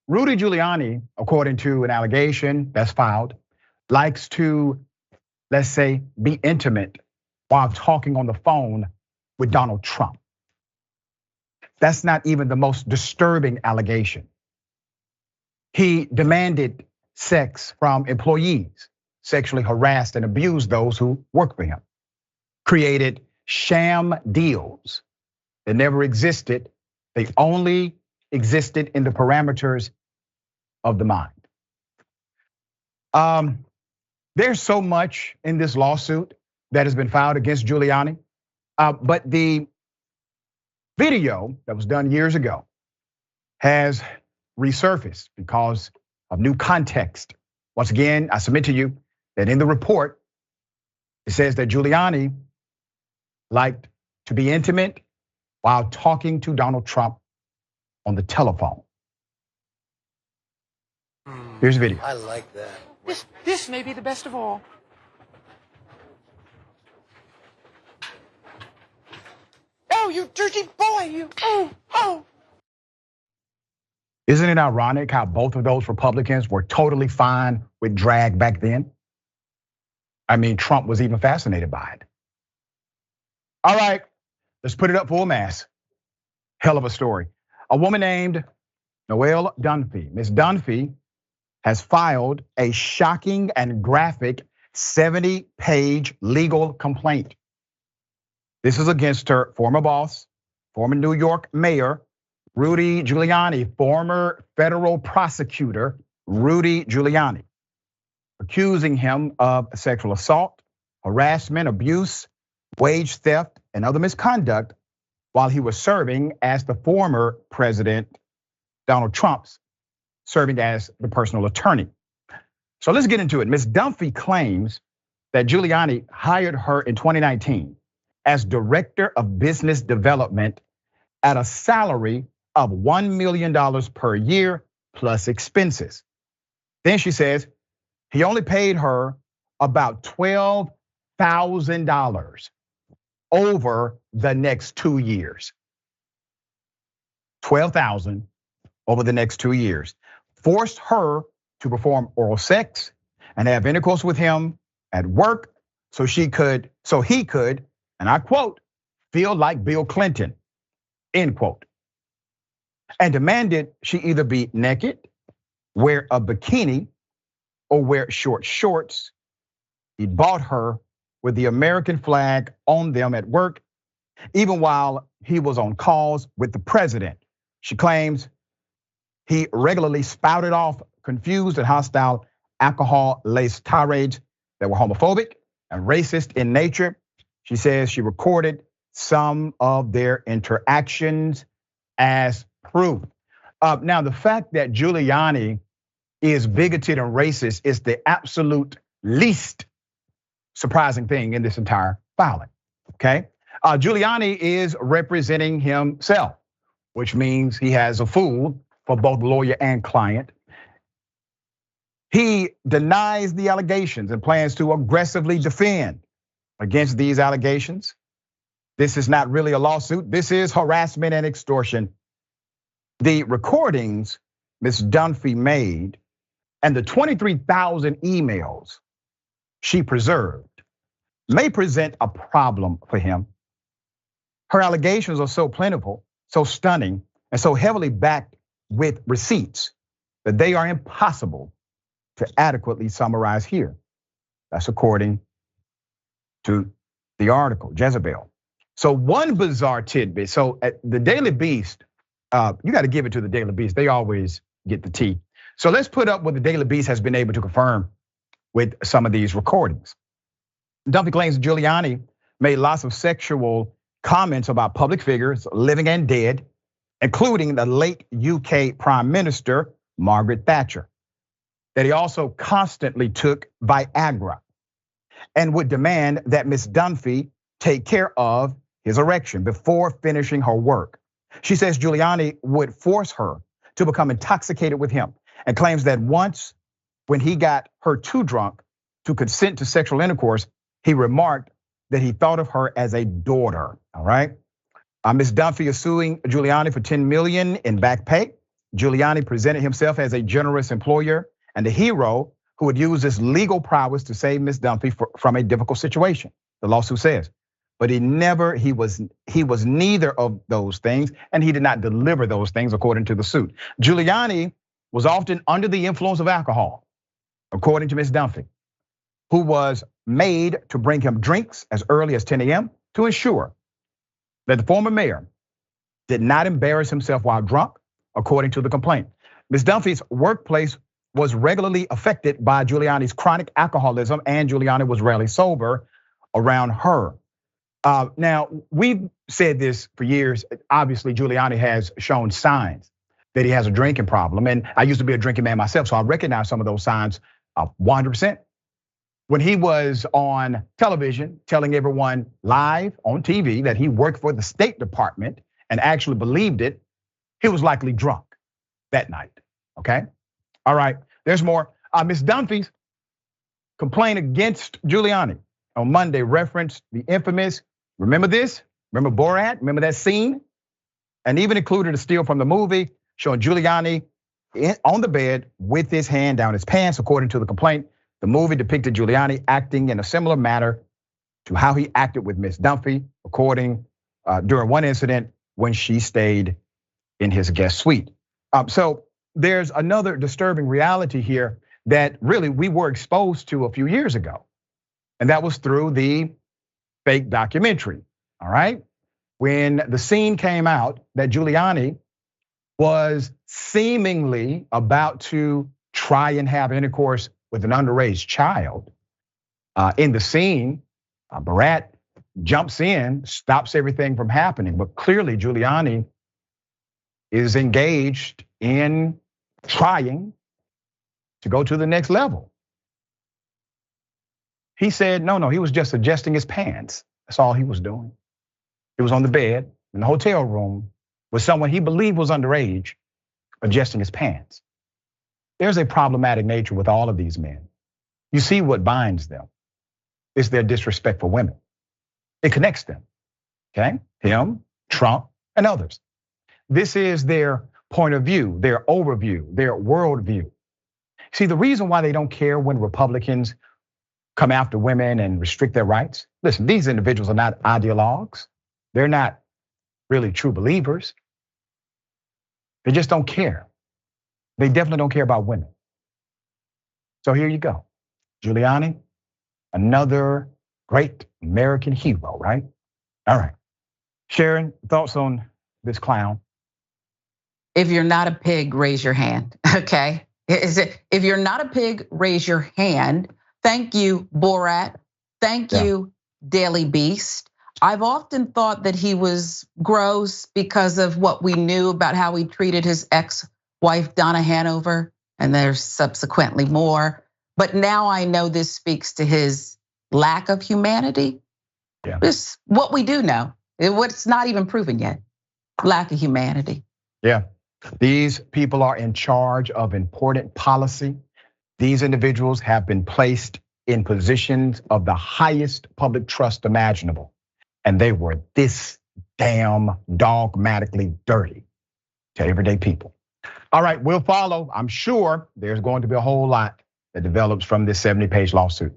Rudy Giuliani, according to an allegation that's filed, likes to, let's say, be intimate while talking on the phone with Donald Trump. That's not even the most disturbing allegation. He demanded sex from employees, sexually harassed and abused those who work for him, created sham deals that never existed. They only existed in the parameters of the mind. There's so much in this lawsuit that has been filed against Giuliani, but the video that was done years ago has resurfaced because of new context. Once again, I submit to you that in the report, it says that Giuliani liked to be intimate while talking to Donald Trump on the telephone. Here's the video. I like that. This may be the best of all. Oh, you dirty boy, you, oh. Isn't it ironic how both of those Republicans were totally fine with drag back then? I mean, Trump was even fascinated by it. All right, let's put it up full mass. Hell of a story. A woman named Noelle Dunphy. Ms. Dunphy has filed a shocking and graphic 70-page legal complaint. This is against her former boss, former New York Mayor Rudy Giuliani, former federal prosecutor Rudy Giuliani, accusing him of sexual assault, harassment, abuse, wage theft, and other misconduct while he was serving as the former president, Donald Trump's serving as the personal attorney. So let's get into it. Ms. Dunphy claims that Giuliani hired her in 2019 as director of business development at a salary of $1 million per year plus expenses. Then she says he only paid her about $12,000 over the next 2 years. $12,000 over the next 2 years. Forced her to perform oral sex and have intercourse with him at work so he could, and I quote, feel like Bill Clinton, end quote. And demanded she either be naked, wear a bikini, or wear short shorts. He bought her with the American flag on them at work, even while he was on calls with the president. She claims he regularly spouted off confused and hostile alcohol-laced tirades that were homophobic and racist in nature. She says she recorded some of their interactions as proof. Now, the fact that Giuliani is bigoted and racist is the absolute least surprising thing in this entire filing, okay? Giuliani is representing himself, which means he has a fool for both lawyer and client. He denies the allegations and plans to aggressively defend against these allegations. This is not really a lawsuit. This is harassment and extortion. The recordings Ms. Dunphy made and the 23,000 emails she preserved may present a problem for him. Her allegations are so plentiful, so stunning, and so heavily backed with receipts that they are impossible to adequately summarize here. That's according to the article, Jezebel. So one bizarre tidbit. So at the Daily Beast, you got to give it to the Daily Beast. They always get the tea. So let's put up what the Daily Beast has been able to confirm with some of these recordings. Dunphy claims Giuliani made lots of sexual comments about public figures, living and dead, including the late UK Prime Minister, Margaret Thatcher. That he also constantly took Viagra and would demand that Ms. Dunphy take care of his erection before finishing her work. She says Giuliani would force her to become intoxicated with him and claims that once when he got her too drunk to consent to sexual intercourse, he remarked that he thought of her as a daughter, all right? Ms. Dunphy is suing Giuliani for $10 million in back pay, Giuliani presented himself as a generous employer and a hero who would use his legal prowess to save Ms. Dunphy from a difficult situation, the lawsuit says. But he was neither of those things, and he did not deliver those things according to the suit. Giuliani was often under the influence of alcohol, according to Ms. Dunphy, who was made to bring him drinks as early as 10 a.m. to ensure that the former mayor did not embarrass himself while drunk, according to the complaint. Ms. Dunphy's workplace was regularly affected by Giuliani's chronic alcoholism, and Giuliani was rarely sober around her. Now, we've said this for years. Obviously, Giuliani has shown signs that he has a drinking problem. And I used to be a drinking man myself, so I recognize some of those signs 100%. When he was on television telling everyone live on TV that he worked for the State Department and actually believed it, he was likely drunk that night, okay? All right, there's more. Ms. Dunphy's complaint against Giuliani on Monday referenced the infamous, remember this? Remember Borat? Remember that scene? And even included a still from the movie showing Giuliani on the bed with his hand down his pants, according to the complaint. The movie depicted Giuliani acting in a similar manner to how he acted with Ms. Dunphy, according during one incident when she stayed in his guest suite. So there's another disturbing reality here that really we were exposed to a few years ago. And that was through the fake documentary, all right? When the scene came out that Giuliani was seemingly about to try and have intercourse with an underage child. In the scene, Borat jumps in, stops everything from happening. But clearly Giuliani is engaged in trying to go to the next level. He said, no, he was just adjusting his pants. That's all he was doing. He was on the bed in the hotel room with someone he believed was underage, adjusting his pants. There's a problematic nature with all of these men. You see what binds them. It's their disrespect for women. It connects them, okay? Him, Trump, and others. This is their point of view, their overview, their worldview. See, the reason why they don't care when Republicans come after women and restrict their rights, listen, these individuals are not ideologues. They're not really true believers. They just don't care. They definitely don't care about women. So here you go. Giuliani, another great American hero, right? All right. Sharon, thoughts on this clown? If you're not a pig, raise your hand, okay? If you're not a pig, raise your hand. Thank you, Borat. Thank you, Daily Beast. I've often thought that he was gross because of what we knew about how he treated his ex-wife, Donna Hanover, and there's subsequently more. But now I know this speaks to his lack of humanity. This is what we do know. What's not even proven yet. Lack of humanity. Yeah, these people are in charge of important policy. These individuals have been placed in positions of the highest public trust imaginable. And they were this damn dogmatically dirty to everyday people. All right, we'll follow. I'm sure there's going to be a whole lot that develops from this 70-page lawsuit.